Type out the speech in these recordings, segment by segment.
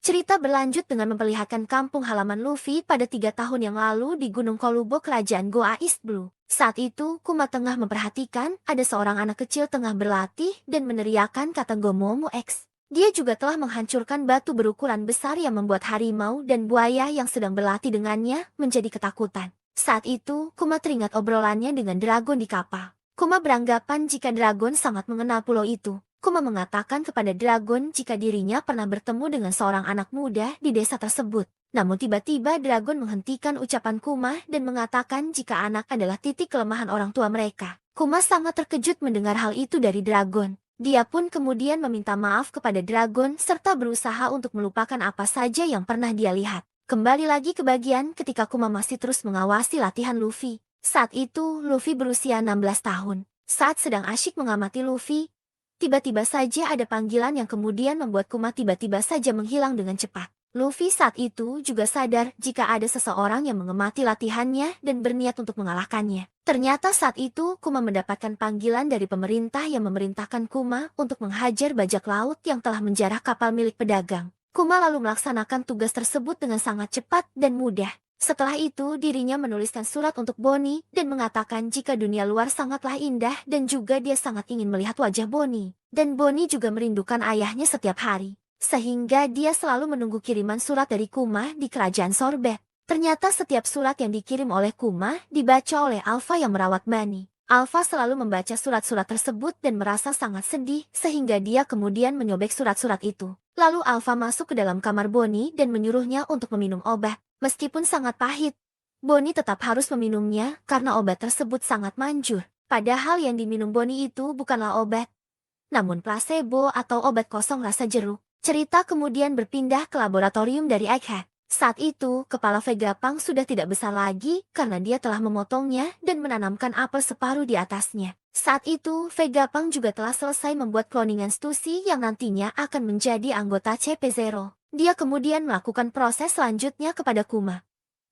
Cerita berlanjut dengan memperlihatkan kampung halaman Luffy pada 3 tahun yang lalu di Gunung Kolubo Kerajaan Goa East Blue. Saat itu, Kuma tengah memperhatikan ada seorang anak kecil tengah berlatih dan meneriakkan kata Gomomo X. Dia juga telah menghancurkan batu berukuran besar yang membuat harimau dan buaya yang sedang berlatih dengannya menjadi ketakutan. Saat itu, Kuma teringat obrolannya dengan Dragon di kapal. Kuma beranggapan jika Dragon sangat mengenal pulau itu. Kuma mengatakan kepada Dragon jika dirinya pernah bertemu dengan seorang anak muda di desa tersebut. Namun tiba-tiba Dragon menghentikan ucapan Kuma dan mengatakan jika anak adalah titik kelemahan orang tua mereka. Kuma sangat terkejut mendengar hal itu dari Dragon. Dia pun kemudian meminta maaf kepada Dragon serta berusaha untuk melupakan apa saja yang pernah dia lihat. Kembali lagi ke bagian ketika Kuma masih terus mengawasi latihan Luffy. Saat itu, Luffy berusia 16 tahun. Saat sedang asyik mengamati Luffy, tiba-tiba saja ada panggilan yang kemudian membuat Kuma tiba-tiba saja menghilang dengan cepat. Luffy saat itu juga sadar jika ada seseorang yang mengemati latihannya dan berniat untuk mengalahkannya. Ternyata saat itu Kuma mendapatkan panggilan dari pemerintah yang memerintahkan Kuma untuk menghajar bajak laut yang telah menjarah kapal milik pedagang. Kuma lalu melaksanakan tugas tersebut dengan sangat cepat dan mudah. Setelah itu dirinya menuliskan surat untuk Bonnie dan mengatakan jika dunia luar sangatlah indah dan juga dia sangat ingin melihat wajah Bonnie. Dan Bonnie juga merindukan ayahnya setiap hari. Sehingga dia selalu menunggu kiriman surat dari Kuma di kerajaan Sorbet. Ternyata setiap surat yang dikirim oleh Kuma dibaca oleh Alpha yang merawat Bunny. Alpha selalu membaca surat-surat tersebut dan merasa sangat sedih sehingga dia kemudian menyobek surat-surat itu. Lalu Alpha masuk ke dalam kamar Bonnie dan menyuruhnya untuk meminum obat. Meskipun sangat pahit, Bonnie tetap harus meminumnya karena obat tersebut sangat manjur. Padahal yang diminum Bonnie itu bukanlah obat, namun placebo atau obat kosong rasa jeruk. Cerita kemudian berpindah ke laboratorium dari Egghead. Saat itu, kepala Vegapunk sudah tidak besar lagi karena dia telah memotongnya dan menanamkan apel separuh di atasnya. Saat itu, Vegapunk juga telah selesai membuat kloningan Stussy yang nantinya akan menjadi anggota CP0. Dia kemudian melakukan proses selanjutnya kepada Kuma,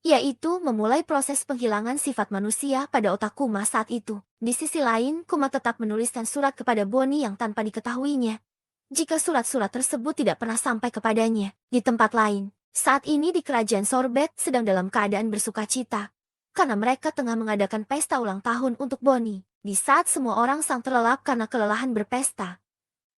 yaitu memulai proses penghilangan sifat manusia pada otak Kuma saat itu. Di sisi lain, Kuma tetap menuliskan surat kepada Bonnie yang tanpa diketahuinya jika surat-surat tersebut tidak pernah sampai kepadanya. Di tempat lain, saat ini di kerajaan Sorbet sedang dalam keadaan bersukacita karena mereka tengah mengadakan pesta ulang tahun untuk Bonnie. Di saat semua orang sang terlelap karena kelelahan berpesta,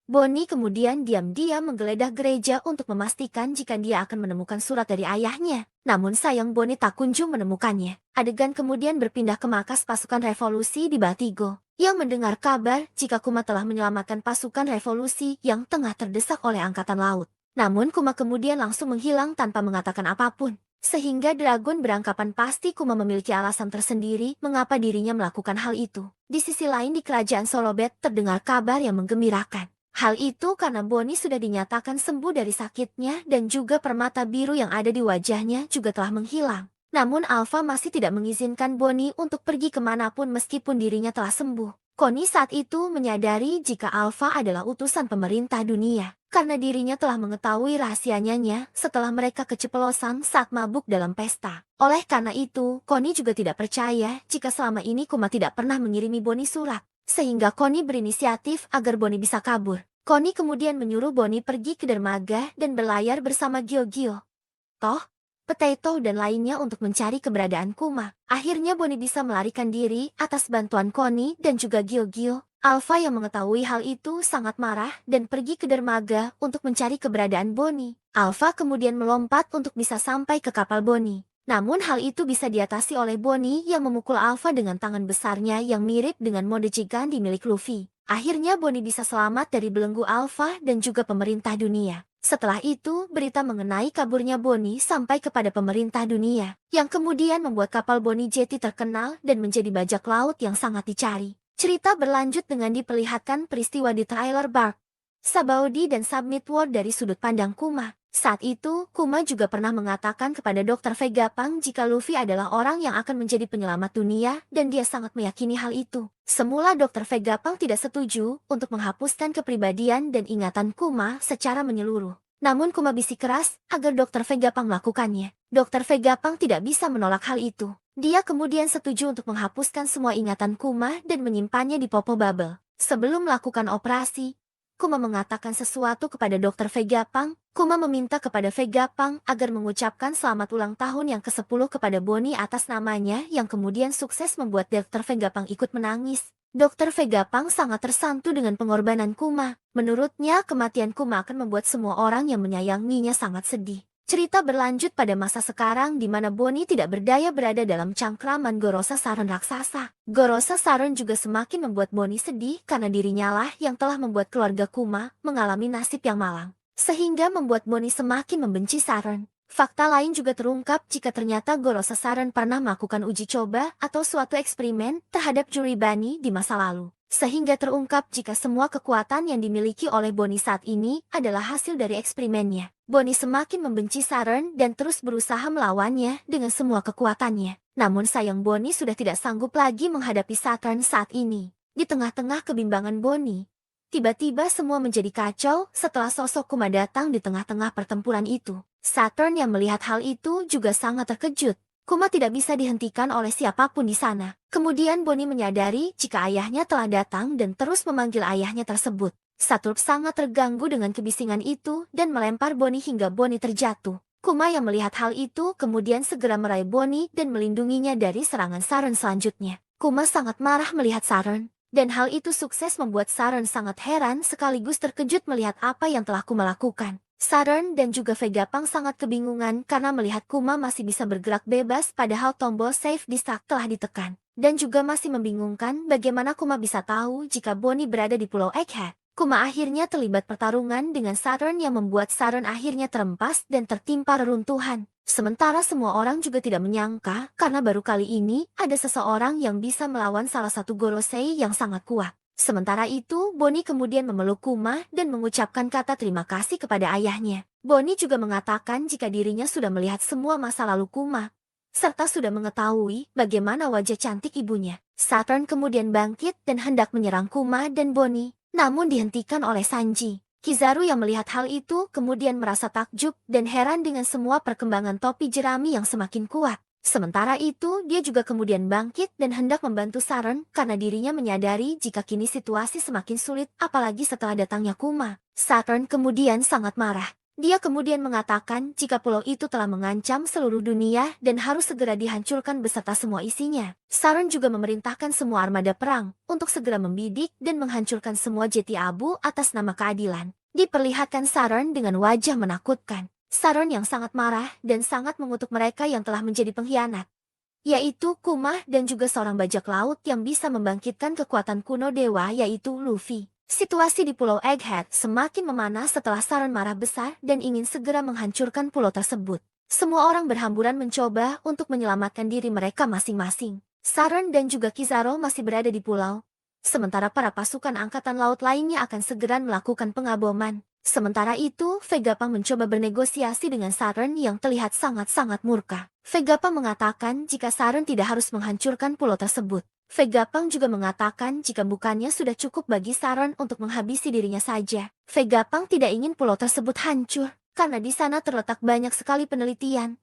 Bonnie kemudian diam-diam menggeledah gereja untuk memastikan jika dia akan menemukan surat dari ayahnya. Namun sayang Bonnie tak kunjung menemukannya. Adegan kemudian berpindah ke markas pasukan revolusi di Batigo, yang mendengar kabar jika Kuma telah menyelamatkan pasukan revolusi yang tengah terdesak oleh angkatan laut. Namun Kuma kemudian langsung menghilang tanpa mengatakan apapun. Sehingga Dragon beranggapan pasti Kuma memiliki alasan tersendiri mengapa dirinya melakukan hal itu. Di sisi lain di kerajaan Sorobet terdengar kabar yang menggembirakan. Hal itu karena Bonnie sudah dinyatakan sembuh dari sakitnya dan juga permata biru yang ada di wajahnya juga telah menghilang. Namun Alpha masih tidak mengizinkan Bonnie untuk pergi kemanapun meskipun dirinya telah sembuh. Connie saat itu menyadari jika Alpha adalah utusan pemerintah dunia, karena dirinya telah mengetahui rahasianya setelah mereka keceplosan saat mabuk dalam pesta. Oleh karena itu, Connie juga tidak percaya jika selama ini Kuma tidak pernah mengirimi Bonnie surat. Sehingga Connie berinisiatif agar Bonnie bisa kabur. Connie kemudian menyuruh Bonnie pergi ke dermaga dan berlayar bersama Gyogyo, Toh, Potato dan lainnya untuk mencari keberadaan Kuma. Akhirnya Bonnie bisa melarikan diri atas bantuan Connie dan juga Gyogyo. Alpha yang mengetahui hal itu sangat marah dan pergi ke dermaga untuk mencari keberadaan Bonnie. Alpha kemudian melompat untuk bisa sampai ke kapal Bonnie. Namun hal itu bisa diatasi oleh Bonnie yang memukul Alpha dengan tangan besarnya yang mirip dengan mode Gigandi milik Luffy. Akhirnya Bonnie bisa selamat dari belenggu Alpha dan juga pemerintah dunia. Setelah itu, berita mengenai kaburnya Bonnie sampai kepada pemerintah dunia, yang kemudian membuat kapal Bonnie Jetty terkenal dan menjadi bajak laut yang sangat dicari. Cerita berlanjut dengan diperlihatkan peristiwa di Trailer Bark, Sabaody dan Submit World dari sudut pandang Kuma. Saat itu, Kuma juga pernah mengatakan kepada Dr. Vegapunk jika Luffy adalah orang yang akan menjadi penyelamat dunia dan dia sangat meyakini hal itu. Semula Dr. Vegapunk tidak setuju untuk menghapuskan kepribadian dan ingatan Kuma secara menyeluruh. Namun Kuma bersikeras agar Dr. Vegapunk melakukannya. Dr. Vegapunk tidak bisa menolak hal itu. Dia kemudian setuju untuk menghapuskan semua ingatan Kuma dan menyimpannya di Popo Bubble. Sebelum melakukan operasi, Kuma mengatakan sesuatu kepada Dokter Vegapunk. Kuma meminta kepada Vegapunk agar mengucapkan selamat ulang tahun yang ke-10 kepada Bonnie atas namanya yang kemudian sukses membuat Dokter Vegapunk ikut menangis. Dokter Vegapunk sangat tersantu dengan pengorbanan Kuma. Menurutnya, kematian Kuma akan membuat semua orang yang menyayanginya sangat sedih. Cerita berlanjut pada masa sekarang di mana Bonnie tidak berdaya berada dalam cangkraman Gorosa Saron raksasa. Gorosa Saron juga semakin membuat Bonnie sedih karena dirinya lah yang telah membuat keluarga Kuma mengalami nasib yang malang. Sehingga membuat Bonnie semakin membenci Saron. Fakta lain juga terungkap jika ternyata Gorosa Saron pernah melakukan uji coba atau suatu eksperimen terhadap juri Bani di masa lalu. Sehingga terungkap jika semua kekuatan yang dimiliki oleh Bonnie saat ini adalah hasil dari eksperimennya. Bonnie semakin membenci Saron dan terus berusaha melawannya dengan semua kekuatannya. Namun sayang Bonnie sudah tidak sanggup lagi menghadapi Saron saat ini. Di tengah-tengah kebimbangan Bonnie, tiba-tiba semua menjadi kacau setelah sosok Kuma datang di tengah-tengah pertempuran itu. Saron yang melihat hal itu juga sangat terkejut. Kuma tidak bisa dihentikan oleh siapapun di sana. Kemudian Bonnie menyadari jika ayahnya telah datang dan terus memanggil ayahnya tersebut. Saturn sangat terganggu dengan kebisingan itu dan melempar Bonnie hingga Bonnie terjatuh. Kuma yang melihat hal itu kemudian segera meraih Bonnie dan melindunginya dari serangan Saron selanjutnya. Kuma sangat marah melihat Saron, dan hal itu sukses membuat Saron sangat heran sekaligus terkejut melihat apa yang telah Kuma lakukan. Saron dan juga Vegapunk sangat kebingungan karena melihat Kuma masih bisa bergerak bebas padahal tombol save distract telah ditekan. Dan juga masih membingungkan bagaimana Kuma bisa tahu jika Bonnie berada di Pulau Egghead. Kuma akhirnya terlibat pertarungan dengan Saron yang membuat Saron akhirnya terempas dan tertimpa reruntuhan. Sementara semua orang juga tidak menyangka karena baru kali ini ada seseorang yang bisa melawan salah satu Gorosei yang sangat kuat. Sementara itu, Bonnie kemudian memeluk Kuma dan mengucapkan kata terima kasih kepada ayahnya. Bonnie juga mengatakan jika dirinya sudah melihat semua masa lalu Kuma, serta sudah mengetahui bagaimana wajah cantik ibunya. Saron kemudian bangkit dan hendak menyerang Kuma dan Bonnie, namun dihentikan oleh Sanji. Kizaru yang melihat hal itu kemudian merasa takjub dan heran dengan semua perkembangan topi jerami yang semakin kuat. Sementara itu, dia juga kemudian bangkit dan hendak membantu Saron karena dirinya menyadari jika kini situasi semakin sulit apalagi setelah datangnya Kuma. Saron kemudian sangat marah. Dia kemudian mengatakan jika pulau itu telah mengancam seluruh dunia dan harus segera dihancurkan beserta semua isinya. Saron juga memerintahkan semua armada perang untuk segera membidik dan menghancurkan semua jeti abu atas nama keadilan. Diperlihatkan Saron dengan wajah menakutkan. Saron yang sangat marah dan sangat mengutuk mereka yang telah menjadi pengkhianat, yaitu Kuma dan juga seorang bajak laut yang bisa membangkitkan kekuatan kuno dewa yaitu Luffy. Situasi di Pulau Egghead semakin memanas setelah Saron marah besar dan ingin segera menghancurkan pulau tersebut. Semua orang berhamburan mencoba untuk menyelamatkan diri mereka masing-masing. Saron dan juga Kizaru masih berada di pulau, sementara para pasukan angkatan laut lainnya akan segera melakukan pengaboman. Sementara itu, Vegapunk mencoba bernegosiasi dengan Saron yang terlihat sangat-sangat murka. Vegapunk mengatakan jika Saron tidak harus menghancurkan pulau tersebut. Vegapunk juga mengatakan jika bukannya sudah cukup bagi Saron untuk menghabisi dirinya saja. Vegapunk tidak ingin pulau tersebut hancur, karena di sana terletak banyak sekali penelitian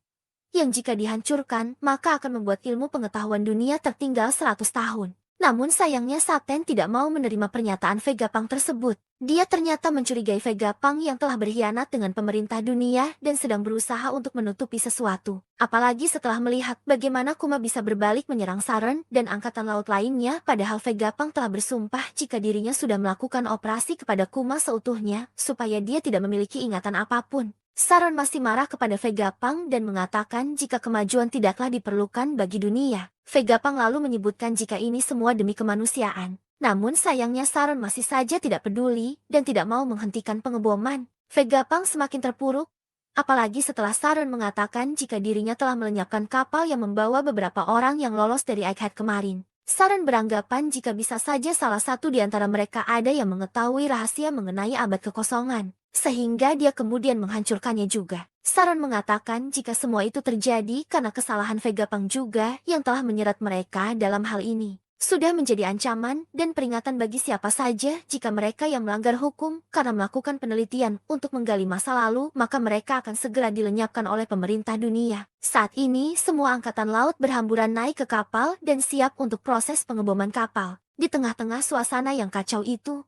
yang jika dihancurkan, maka akan membuat ilmu pengetahuan dunia tertinggal 100 tahun. Namun sayangnya Saten tidak mau menerima pernyataan Vegapunk tersebut. Dia ternyata mencurigai Vegapunk yang telah berkhianat dengan pemerintah dunia dan sedang berusaha untuk menutupi sesuatu. Apalagi setelah melihat bagaimana Kuma bisa berbalik menyerang Saron dan angkatan laut lainnya padahal Vegapunk telah bersumpah jika dirinya sudah melakukan operasi kepada Kuma seutuhnya supaya dia tidak memiliki ingatan apapun. Saron masih marah kepada Vegapunk dan mengatakan jika kemajuan tidaklah diperlukan bagi dunia. Vegapunk lalu menyebutkan jika ini semua demi kemanusiaan. Namun sayangnya Saron masih saja tidak peduli dan tidak mau menghentikan pengeboman. Vegapunk semakin terpuruk, apalagi setelah Saron mengatakan jika dirinya telah melenyapkan kapal yang membawa beberapa orang yang lolos dari Egghead kemarin. Saron beranggapan jika bisa saja salah satu di antara mereka ada yang mengetahui rahasia mengenai abad kekosongan, sehingga dia kemudian menghancurkannya juga. Saron mengatakan jika semua itu terjadi karena kesalahan Vegapunk juga yang telah menyerat mereka dalam hal ini. Sudah menjadi ancaman dan peringatan bagi siapa saja jika mereka yang melanggar hukum karena melakukan penelitian untuk menggali masa lalu maka mereka akan segera dilenyapkan oleh pemerintah dunia. Saat ini semua angkatan laut berhamburan naik ke kapal dan siap untuk proses pengeboman kapal. Di tengah-tengah suasana yang kacau itu,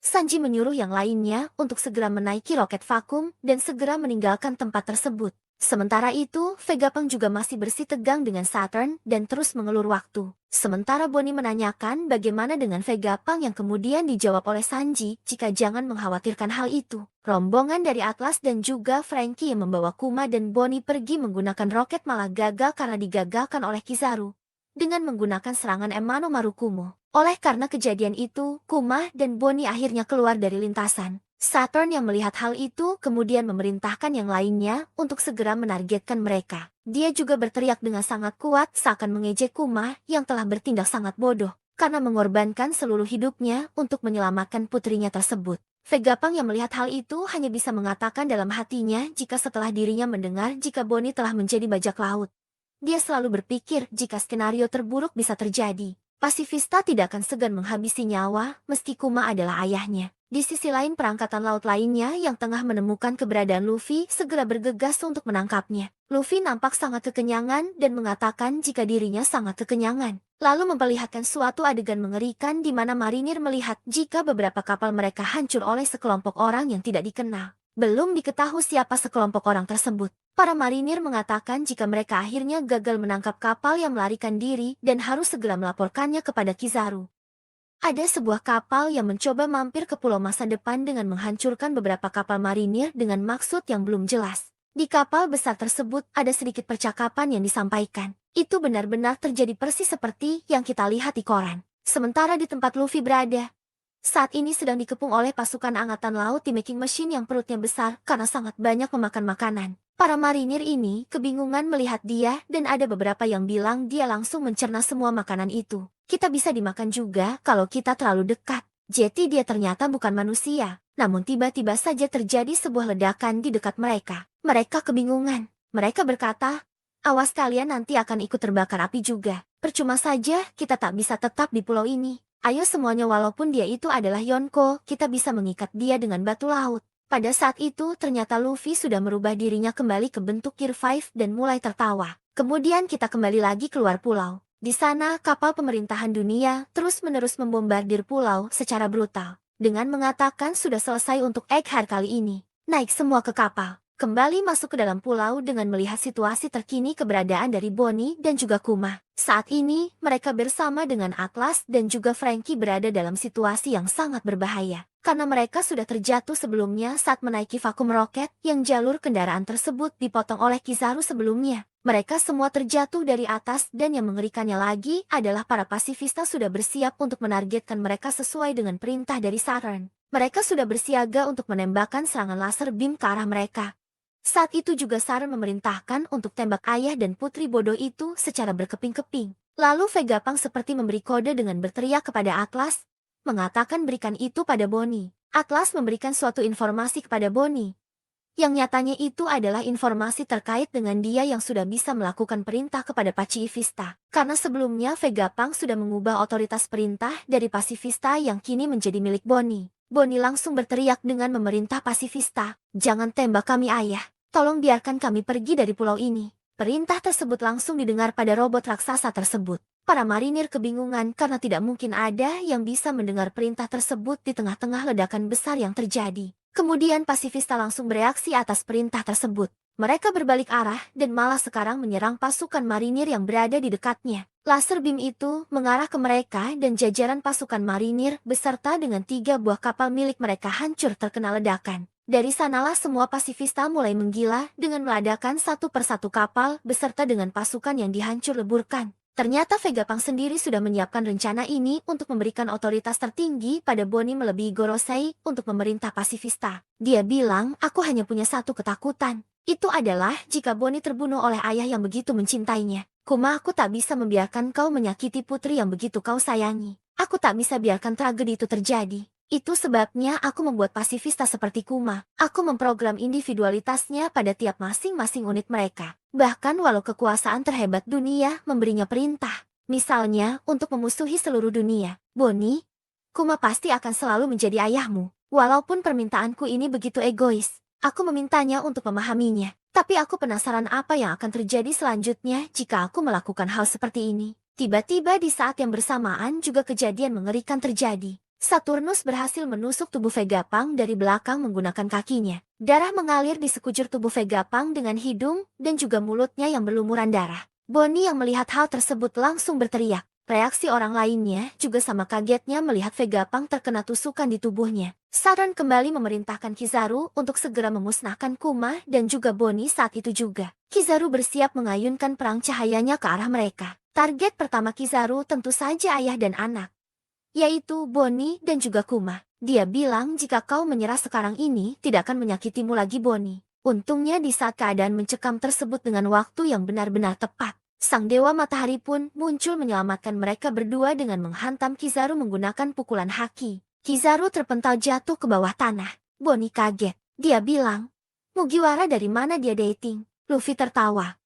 Sanji menyuruh yang lainnya untuk segera menaiki roket vakum dan segera meninggalkan tempat tersebut. Sementara itu, Vegapunk juga masih bersitegang dengan Saturn dan terus mengelur waktu. Sementara Bonnie menanyakan bagaimana dengan Vegapunk yang kemudian dijawab oleh Sanji jika jangan mengkhawatirkan hal itu. Rombongan dari Atlas dan juga Frankie yang membawa Kuma dan Bonnie pergi menggunakan roket malah gagal karena digagalkan oleh Kizaru dengan menggunakan serangan Emano Marukumo. Oleh karena kejadian itu, Kuma dan Bonnie akhirnya keluar dari lintasan. Saturn yang melihat hal itu kemudian memerintahkan yang lainnya untuk segera menargetkan mereka. Dia juga berteriak dengan sangat kuat seakan mengejek Kuma yang telah bertindak sangat bodoh karena mengorbankan seluruh hidupnya untuk menyelamatkan putrinya tersebut. Vegapunk yang melihat hal itu hanya bisa mengatakan dalam hatinya jika setelah dirinya mendengar jika Bonnie telah menjadi bajak laut. Dia selalu berpikir jika skenario terburuk bisa terjadi. Pasifista tidak akan segan menghabisi nyawa meski Kuma adalah ayahnya. Di sisi lain perangkatan laut lainnya yang tengah menemukan keberadaan Luffy segera bergegas untuk menangkapnya. Luffy nampak sangat kekenyangan dan mengatakan jika dirinya sangat kekenyangan. Lalu memperlihatkan suatu adegan mengerikan di mana marinir melihat jika beberapa kapal mereka hancur oleh sekelompok orang yang tidak dikenal. Belum diketahui siapa sekelompok orang tersebut. Para marinir mengatakan jika mereka akhirnya gagal menangkap kapal yang melarikan diri dan harus segera melaporkannya kepada Kizaru. Ada sebuah kapal yang mencoba mampir ke pulau masa depan dengan menghancurkan beberapa kapal marinir dengan maksud yang belum jelas. Di kapal besar tersebut ada sedikit percakapan yang disampaikan. Itu benar-benar terjadi persis seperti yang kita lihat di koran. Sementara di tempat Luffy berada, saat ini sedang dikepung oleh pasukan angkatan laut di making machine yang perutnya besar karena sangat banyak memakan makanan. Para marinir ini kebingungan melihat dia dan ada beberapa yang bilang dia langsung mencerna semua makanan itu. Kita bisa dimakan juga kalau kita terlalu dekat. Jadi dia ternyata bukan manusia. Namun tiba-tiba saja terjadi sebuah ledakan di dekat mereka. Mereka kebingungan. Mereka berkata, awas kalian nanti akan ikut terbakar api juga. Percuma saja kita tak bisa tetap di pulau ini. Ayo semuanya walaupun dia itu adalah Yonko, kita bisa mengikat dia dengan batu laut. Pada saat itu ternyata Luffy sudah merubah dirinya kembali ke bentuk Gear 5 dan mulai tertawa. Kemudian kita kembali lagi keluar pulau. Di sana kapal pemerintahan dunia terus-menerus membombardir pulau secara brutal. Dengan mengatakan sudah selesai untuk Egghead kali ini. Naik semua ke kapal. Kembali masuk ke dalam pulau dengan melihat situasi terkini keberadaan dari Bonnie dan juga Kuma. Saat ini mereka bersama dengan Atlas dan juga Frankie berada dalam situasi yang sangat berbahaya. Karena mereka sudah terjatuh sebelumnya saat menaiki vakum roket yang jalur kendaraan tersebut dipotong oleh Kizaru sebelumnya. Mereka semua terjatuh dari atas dan yang mengerikannya lagi adalah para pasifista sudah bersiap untuk menargetkan mereka sesuai dengan perintah dari Saturn. Mereka sudah bersiaga untuk menembakkan serangan laser beam ke arah mereka. Saat itu juga Saturn memerintahkan untuk tembak ayah dan putri bodoh itu secara berkeping-keping. Lalu Vegapunk seperti memberi kode dengan berteriak kepada Atlas, mengatakan berikan itu pada Bonnie. Atlas memberikan suatu informasi kepada Bonnie. Yang nyatanya itu adalah informasi terkait dengan dia yang sudah bisa melakukan perintah kepada Pacifista. Karena sebelumnya Vegapunk sudah mengubah otoritas perintah dari Pasifista yang kini menjadi milik Bonnie. Bonnie langsung berteriak dengan memerintah Pasifista, jangan tembak kami ayah, tolong biarkan kami pergi dari pulau ini. Perintah tersebut langsung didengar pada robot raksasa tersebut. Para marinir kebingungan karena tidak mungkin ada yang bisa mendengar perintah tersebut di tengah-tengah ledakan besar yang terjadi. Kemudian Pasifista langsung bereaksi atas perintah tersebut. Mereka berbalik arah dan malah sekarang menyerang pasukan marinir yang berada di dekatnya. Laser beam itu mengarah ke mereka dan jajaran pasukan marinir beserta dengan 3 buah kapal milik mereka hancur terkena ledakan. Dari sanalah semua Pasifista mulai menggila dengan meledakkan satu persatu kapal beserta dengan pasukan yang dihancur leburkan. Ternyata Vegapunk sendiri sudah menyiapkan rencana ini untuk memberikan otoritas tertinggi pada Bonnie melebihi Gorosei untuk memerintah Pasifista. Dia bilang, aku hanya punya satu ketakutan. Itu adalah jika Bonnie terbunuh oleh ayah yang begitu mencintainya. Kuma, aku tak bisa membiarkan kau menyakiti putri yang begitu kau sayangi. Aku tak bisa biarkan tragedi itu terjadi. Itu sebabnya aku membuat Pasifista seperti Kuma. Aku memprogram individualitasnya pada tiap masing-masing unit mereka. Bahkan walau kekuasaan terhebat dunia memberinya perintah. Misalnya, untuk memusuhi seluruh dunia. Bonnie, Kuma pasti akan selalu menjadi ayahmu. Walaupun permintaanku ini begitu egois. Aku memintanya untuk memahaminya. Tapi aku penasaran apa yang akan terjadi selanjutnya jika aku melakukan hal seperti ini. Tiba-tiba di saat yang bersamaan juga kejadian mengerikan terjadi. Saturnus berhasil menusuk tubuh Vegapunk dari belakang menggunakan kakinya. Darah mengalir di sekujur tubuh Vegapunk dengan hidung dan juga mulutnya yang berlumuran darah. Bonnie yang melihat hal tersebut langsung berteriak. Reaksi orang lainnya juga sama kagetnya melihat Vegapunk terkena tusukan di tubuhnya. Saturn kembali memerintahkan Kizaru untuk segera memusnahkan Kuma dan juga Bonnie saat itu juga. Kizaru bersiap mengayunkan perang cahayanya ke arah mereka. Target pertama Kizaru tentu saja ayah dan anak, yaitu Bonnie dan juga Kuma. Dia bilang jika kau menyerah sekarang ini tidak akan menyakitimu lagi Bonnie. Untungnya di saat keadaan mencekam tersebut dengan waktu yang benar-benar tepat, Sang Dewa Matahari pun muncul menyelamatkan mereka berdua dengan menghantam Kizaru menggunakan pukulan haki. Kizaru terpental jatuh ke bawah tanah. Bonnie kaget. Dia bilang, Mugiwara dari mana dia dating? Luffy tertawa.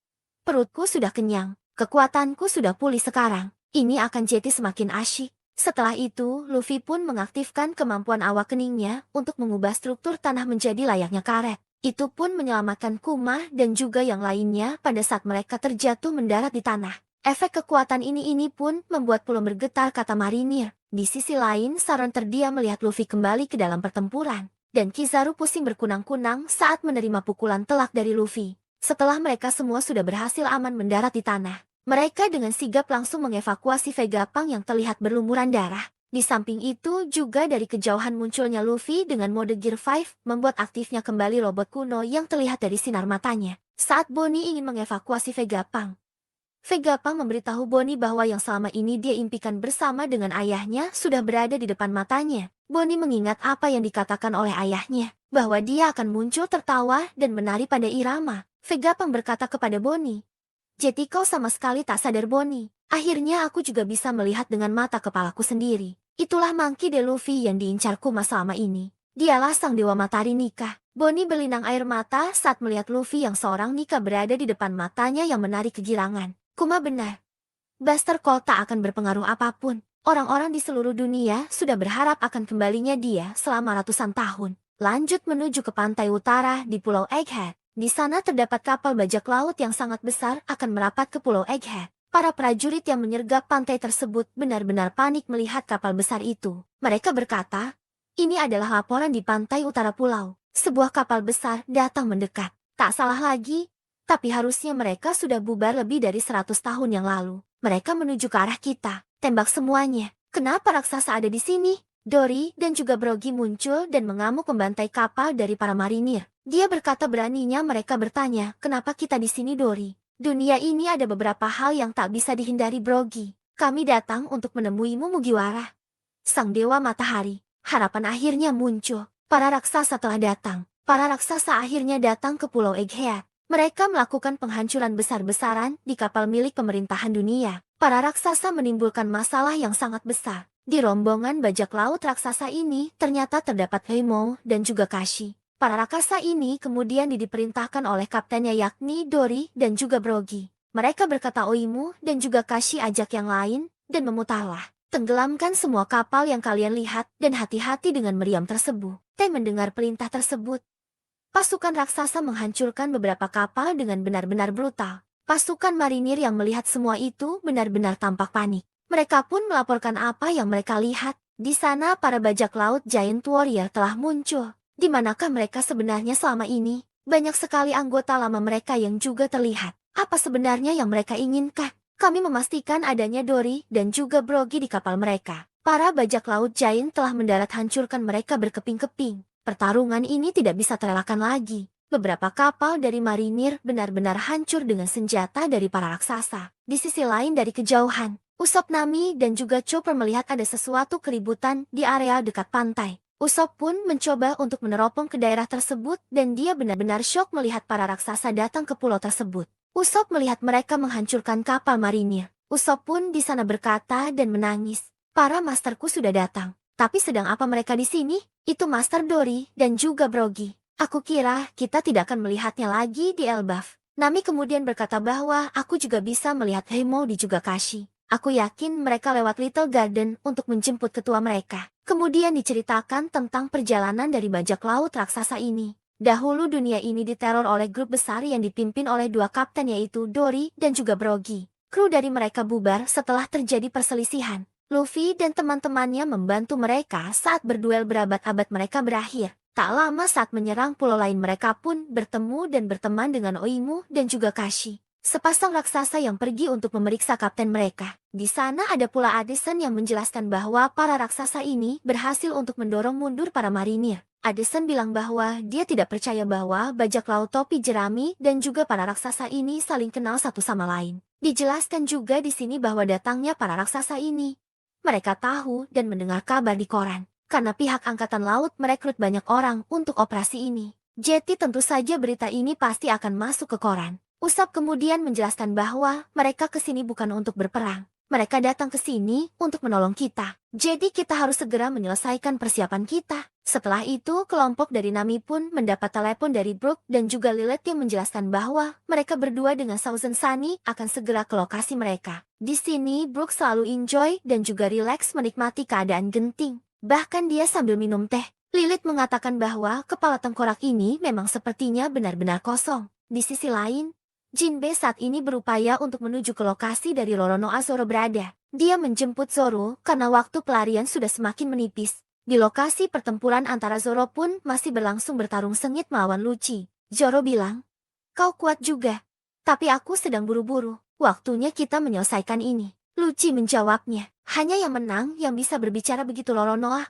Perutku sudah kenyang. Kekuatanku sudah pulih sekarang. Ini akan jadi semakin asyik. Setelah itu, Luffy pun mengaktifkan kemampuan awakeningnya untuk mengubah struktur tanah menjadi layaknya karet. Itu pun menyelamatkan Kuma dan juga yang lainnya pada saat mereka terjatuh mendarat di tanah. Efek kekuatan ini pun membuat pulau bergetar, kata marinir. Di sisi lain, Saron terdiam melihat Luffy kembali ke dalam pertempuran. Dan Kizaru pusing berkunang-kunang saat menerima pukulan telak dari Luffy. Setelah mereka semua sudah berhasil aman mendarat di tanah, mereka dengan sigap langsung mengevakuasi Vegapunk yang terlihat berlumuran darah. Di samping itu juga dari kejauhan munculnya Luffy dengan mode Gear 5 membuat aktifnya kembali robot kuno yang terlihat dari sinar matanya. Saat Bonnie ingin mengevakuasi Vegapunk, Vegapunk memberitahu Bonnie bahwa yang selama ini dia impikan bersama dengan ayahnya sudah berada di depan matanya. Bonnie mengingat apa yang dikatakan oleh ayahnya, bahwa dia akan muncul tertawa dan menari pada irama. Vegapunk berkata kepada Bonnie, "Jadi kau sama sekali tak sadar Bonnie. Akhirnya aku juga bisa melihat dengan mata kepalaku sendiri. Itulah Monkey D. Luffy yang diincar Kuma selama ini. Dialah sang dewa matahari nikah." Bonnie berlinang air mata saat melihat Luffy yang seorang nikah berada di depan matanya yang menarik kegirangan. Kuma benar. Buster Call tak akan berpengaruh apapun. Orang-orang di seluruh dunia sudah berharap akan kembalinya dia selama ratusan tahun. Lanjut menuju ke pantai utara di Pulau Egghead. Di sana terdapat kapal bajak laut yang sangat besar akan merapat ke Pulau Egghead. Para prajurit yang menyergap pantai tersebut benar-benar panik melihat kapal besar itu. Mereka berkata, ini adalah laporan di pantai utara pulau. Sebuah kapal besar datang mendekat. Tak salah lagi, tapi harusnya mereka sudah bubar lebih dari 100 tahun yang lalu. Mereka menuju ke arah kita. Tembak semuanya. Kenapa raksasa ada di sini? Dory dan juga Brogy muncul dan mengamuk membantai kapal dari para marinir. Dia berkata beraninya mereka bertanya, kenapa kita di sini Dory? Dunia ini ada beberapa hal yang tak bisa dihindari Brogy. Kami datang untuk menemuimu Mugiwara. Sang Dewa Matahari. Harapan akhirnya muncul. Para raksasa telah datang. Para raksasa akhirnya datang ke Pulau Egghead. Mereka melakukan penghancuran besar-besaran di kapal milik pemerintahan dunia. Para raksasa menimbulkan masalah yang sangat besar. Di rombongan bajak laut raksasa ini ternyata terdapat Heimo dan juga Kashi. Para raksasa ini kemudian diperintahkan oleh kaptennya yakni Dory dan juga Brogy. Mereka berkata Oimu dan juga Kashi ajak yang lain dan memutarlah. Tenggelamkan semua kapal yang kalian lihat dan hati-hati dengan meriam tersebut. Mendengar perintah tersebut, pasukan raksasa menghancurkan beberapa kapal dengan benar-benar brutal. Pasukan marinir yang melihat semua itu benar-benar tampak panik. Mereka pun melaporkan apa yang mereka lihat. Di sana para bajak laut Giant Warrior telah muncul. Di manakah mereka sebenarnya selama ini? Banyak sekali anggota lama mereka yang juga terlihat. Apa sebenarnya yang mereka inginkan? Kami memastikan adanya Dory dan juga Brogy di kapal mereka. Para bajak laut Giant telah mendarat hancurkan mereka berkeping-keping. Pertarungan ini tidak bisa terelakkan lagi. Beberapa kapal dari marinir benar-benar hancur dengan senjata dari para raksasa. Di sisi lain dari kejauhan, Usopp, Nami dan juga Chopper melihat ada sesuatu keributan di area dekat pantai. Usopp pun mencoba untuk meneropong ke daerah tersebut dan dia benar-benar syok melihat para raksasa datang ke pulau tersebut. Usopp melihat mereka menghancurkan kapal marinir. Usopp pun di sana berkata dan menangis. Para masterku sudah datang. Tapi sedang apa mereka di sini? Itu Master Dory dan juga Brogy. Aku kira kita tidak akan melihatnya lagi di Elbaf. Nami kemudian berkata bahwa aku juga bisa melihat Heimo di juga Kashi. Aku yakin mereka lewat Little Garden untuk menjemput ketua mereka. Kemudian diceritakan tentang perjalanan dari bajak laut raksasa ini. Dahulu dunia ini diteror oleh grup besar yang dipimpin oleh dua kapten yaitu Dory dan juga Brogy. Kru dari mereka bubar setelah terjadi perselisihan. Luffy dan teman-temannya membantu mereka saat berduel berabad-abad mereka berakhir. Tak lama saat menyerang pulau lain mereka pun bertemu dan berteman dengan Oimu dan juga Kashi. Sepasang raksasa yang pergi untuk memeriksa kapten mereka. Di sana ada pula Addison yang menjelaskan bahwa para raksasa ini berhasil untuk mendorong mundur para marinir. Addison bilang bahwa dia tidak percaya bahwa bajak laut topi jerami dan juga para raksasa ini saling kenal satu sama lain. Dijelaskan juga di sini bahwa datangnya para raksasa ini. Mereka tahu dan mendengar kabar di koran, karena pihak Angkatan Laut merekrut banyak orang untuk operasi ini. Jetty tentu saja berita ini pasti akan masuk ke koran. Usopp kemudian menjelaskan bahwa mereka ke sini bukan untuk berperang. Mereka datang ke sini untuk menolong kita. Jadi kita harus segera menyelesaikan persiapan kita. Setelah itu, kelompok dari Nami pun mendapat telepon dari Brook dan juga Lilith yang menjelaskan bahwa mereka berdua dengan Thousand Sunny akan segera ke lokasi mereka. Di sini, Brook selalu enjoy dan juga rileks menikmati keadaan genting. Bahkan dia sambil minum teh. Lilith mengatakan bahwa kepala tengkorak ini memang sepertinya benar-benar kosong. Di sisi lain, Jinbe saat ini berupaya untuk menuju ke lokasi dari Roronoa Zoro berada. Dia menjemput Zoro karena waktu pelarian sudah semakin menipis. Di lokasi pertempuran antara Zoro pun masih berlangsung bertarung sengit melawan Lucci. Zoro bilang, "Kau kuat juga. Tapi aku sedang buru-buru. Waktunya kita menyelesaikan ini." Lucci menjawabnya, "Hanya yang menang yang bisa berbicara begitu Roronoa.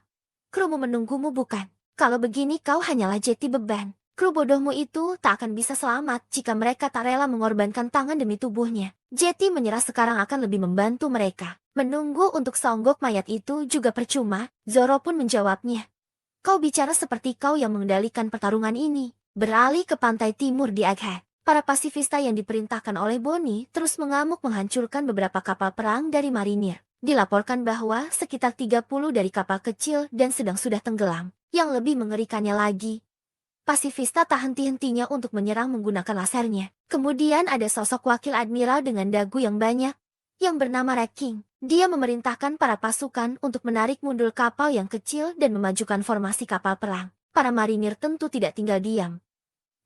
Krumu menunggumu bukan? Kalau begini kau hanyalah Jetty beban. Kru bodohmu itu tak akan bisa selamat jika mereka tak rela mengorbankan tangan demi tubuhnya. Jetty menyerah sekarang akan lebih membantu mereka. Menunggu untuk songgok mayat itu juga percuma." Zoro pun menjawabnya, "Kau bicara seperti kau yang mengendalikan pertarungan ini." Beralih ke pantai timur di Egghead, para pasifista yang diperintahkan oleh Bonnie terus mengamuk menghancurkan beberapa kapal perang dari marinir. Dilaporkan bahwa sekitar 30 dari kapal kecil dan sedang sudah tenggelam. Yang lebih mengerikannya lagi, pasifista tak henti-hentinya untuk menyerang menggunakan lasernya. Kemudian ada sosok wakil admiral dengan dagu yang banyak, yang bernama Red King. Dia memerintahkan para pasukan untuk menarik mundur kapal yang kecil dan memajukan formasi kapal perang. Para marinir tentu tidak tinggal diam.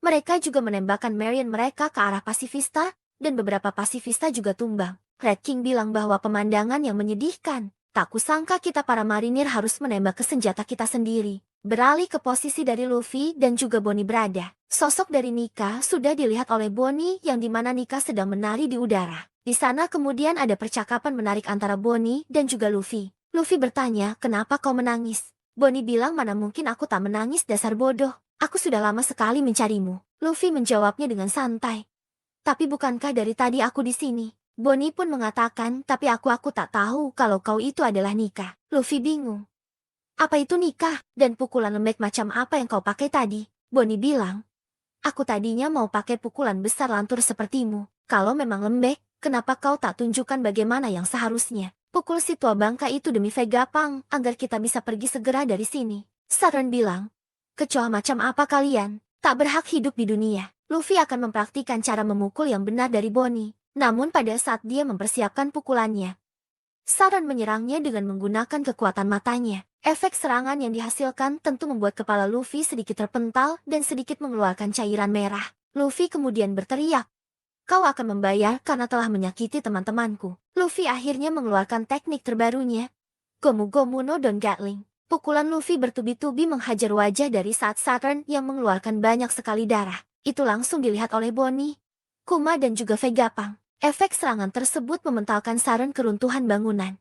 Mereka juga menembakkan Marion mereka ke arah pasifista, dan beberapa pasifista juga tumbang. Red King bilang bahwa pemandangan yang menyedihkan. Tak kusangka kita para marinir harus menembak ke senjata kita sendiri. Beralih ke posisi dari Luffy dan juga Bonnie berada. Sosok dari Nika sudah dilihat oleh Bonnie yang dimana Nika sedang menari di udara. Di sana kemudian ada percakapan menarik antara Bonnie dan juga Luffy. Luffy bertanya, "Kenapa kau menangis?" Bonnie bilang, "Mana mungkin aku tak menangis, dasar bodoh. Aku sudah lama sekali mencarimu." Luffy menjawabnya dengan santai, "Tapi bukankah dari tadi aku di sini?" Bonnie pun mengatakan, "Tapi aku tak tahu kalau kau itu adalah Nika." Luffy bingung. "Apa itu nikah? Dan pukulan lembek macam apa yang kau pakai tadi?" Bonnie bilang, "Aku tadinya mau pakai pukulan besar lantur sepertimu. Kalau memang lembek, kenapa kau tak tunjukkan bagaimana yang seharusnya? Pukul si tua bangka itu demi Vegapunk agar kita bisa pergi segera dari sini." Saturn bilang, "Kecoa macam apa kalian? Tak berhak hidup di dunia." Luffy akan mempraktikkan cara memukul yang benar dari Bonnie. Namun pada saat dia mempersiapkan pukulannya, Saturn menyerangnya dengan menggunakan kekuatan matanya. Efek serangan yang dihasilkan tentu membuat kepala Luffy sedikit terpental dan sedikit mengeluarkan cairan merah. Luffy kemudian berteriak, "Kau akan membayar karena telah menyakiti teman-temanku." Luffy akhirnya mengeluarkan teknik terbarunya, Gomu Gomu no Don Gatling. Pukulan Luffy bertubi-tubi menghajar wajah dari saat Saturn yang mengeluarkan banyak sekali darah. Itu langsung dilihat oleh Bonnie, Kuma dan juga Vegapunk. Efek serangan tersebut mementalkan Saturn keruntuhan bangunan.